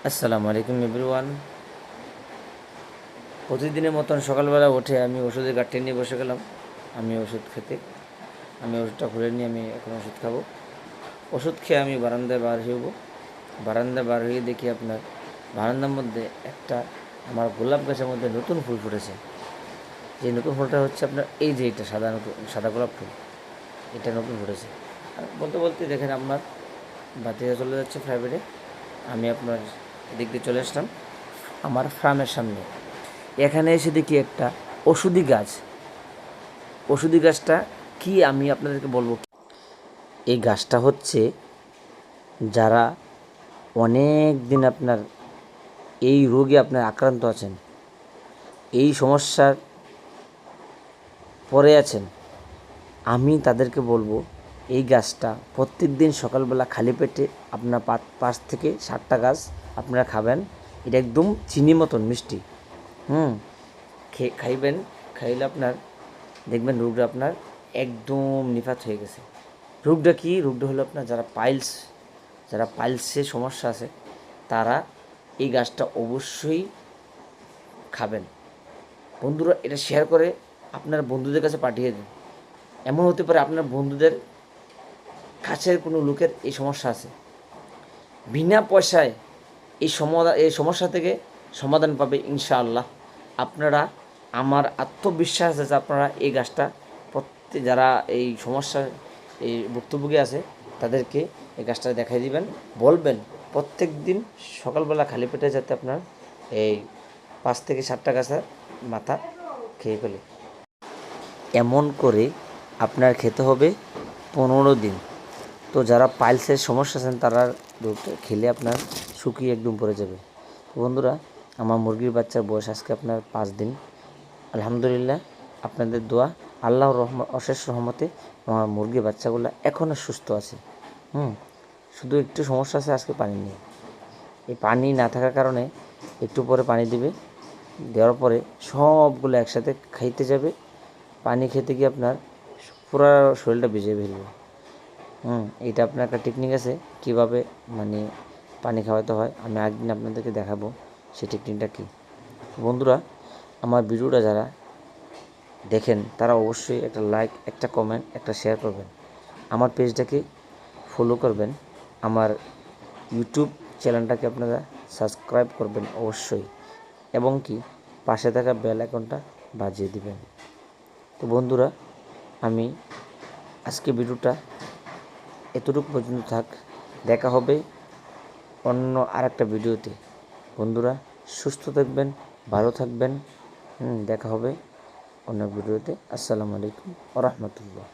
আসসালামু আলাইকুম এভরিওয়ান। প্রতিদিনের মতন সকালবেলা উঠে আমি ওষুধের গাঁটটি নিয়ে বসে গেলাম। আমি ওষুধ খেতে, আমি ওষুধটা খুলে নিয়ে আমি এখন ওষুধ খাবো। ওষুধ খেয়ে আমি বারান্দায় বার হইব। বারান্দায় বার হয়ে দেখি আপনার বারান্দার মধ্যে একটা আমার গোলাপ গাছের মধ্যে নতুন ফুল ফুটেছে। যে নতুন ফুলটা হচ্ছে আপনার এই যে এটা সাদা নতুন সাদা গোলাপ ফুল, এটা নতুন ফুটেছে। আর বলতে বলতে দেখেন আপনার বাতিটা চলে যাচ্ছে প্রাইভেটে। আমি আপনার এদিক দিয়ে চলে আসলাম আমার ফার্মের সামনে। এখানে এসে দেখি একটা ওষুধি গাছ। ওষুধি গাছটা কি আমি আপনাদেরকে বলবো। এই গাছটা হচ্ছে যারা অনেক দিন আপনার এই রোগে আপনার আক্রান্ত আছেন, এই সমস্যার পরে আছেন, আমি তাদেরকে বলবো এই গাছটা প্রত্যেক দিন সকালবেলা খালি পেটে আপনার 5 থেকে 7টা গাছ আপনারা খাবেন। এটা একদম চিনি মতন মিষ্টি। খাইবেন। খাইলে আপনার দেখবেন রোগটা আপনার একদম নিপাত হয়ে গেছে। রোগটা কি? রোগটা হলো আপনার যারা পাইলসের সমস্যা আছে তারা এই গাছটা অবশ্যই খাবেন। বন্ধুরা এটা শেয়ার করে আপনার বন্ধুদের কাছে পাঠিয়ে দিন। এমন হতে পারে আপনার বন্ধুদের কাছের কোনো লোকের এই সমস্যা আছে, বিনা পয়সায় এই সমস্যা থেকে সমাধান পাবে ইনশাআল্লাহ। আপনারা, আমার আত্মবিশ্বাস আছে আপনারা এই গাছটা যারা এই সমস্যার এই ভুক্তভোগী আছে তাদেরকে এই গাছটা দেখাই দিবেন। বলবেন প্রত্যেক দিন সকালবেলা খালি পেটে যাতে আপনার এই 5 থেকে 7টা গাছের মাথা খেয়ে ফেলে। এমন করে আপনার খেতে হবে 15 দিন। তো যারা পাইলসের সমস্যা আছেন তারা খেলে আপনার শুকিয়ে একদম পড়ে যাবে। বন্ধুরা, আমার মুরগির বাচ্চার বয়স আজকে আপনার 5 দিন। আলহামদুলিল্লাহ, আপনাদের দোয়া, আল্লাহর অশেষ রহমতে আমার মুরগির বাচ্চাগুলো এখনও সুস্থ আছে। শুধু একটু সমস্যা আছে, আজকে পানি নেই। এই পানি না থাকার কারণে একটু পরে পানি দিবে, দেওয়ার পরে সবগুলো একসাথে খাইতে যাবে। পানি খেতে গিয়ে আপনার পুরো শরীরটা ভিজে ফেলবে। এইটা আপনার একটা টেকনিক আছে কীভাবে মানে পানি খাওয়াতে হয়, আমি একদিন আপনাদেরকে দেখাবো সেই টেকনিকটা কী। বন্ধুরা, আমার ভিডিওটা যারা দেখেন তারা অবশ্যই একটা লাইক, একটা কমেন্ট, একটা শেয়ার করবেন। আমার পেজটাকে ফলো করবেন, আমার ইউটিউব চ্যানেলটাকে আপনারা সাবস্ক্রাইব করবেন অবশ্যই, এবং কি পাশে থাকা বেল আইকনটা বাজিয়ে দিবেন। তো বন্ধুরা, আমি আজকে ভিডিওটা এতটুকু পর্যন্ত থাক। দেখা হবে অন্য আরেকটা ভিডিওতে। বন্ধুরা, সুস্থ থাকবেন, ভালো থাকবেন। দেখা হবে অন্য ভিডিওতে। আসসালামু আলাইকুম ওয়া রাহমাতুল্লাহ।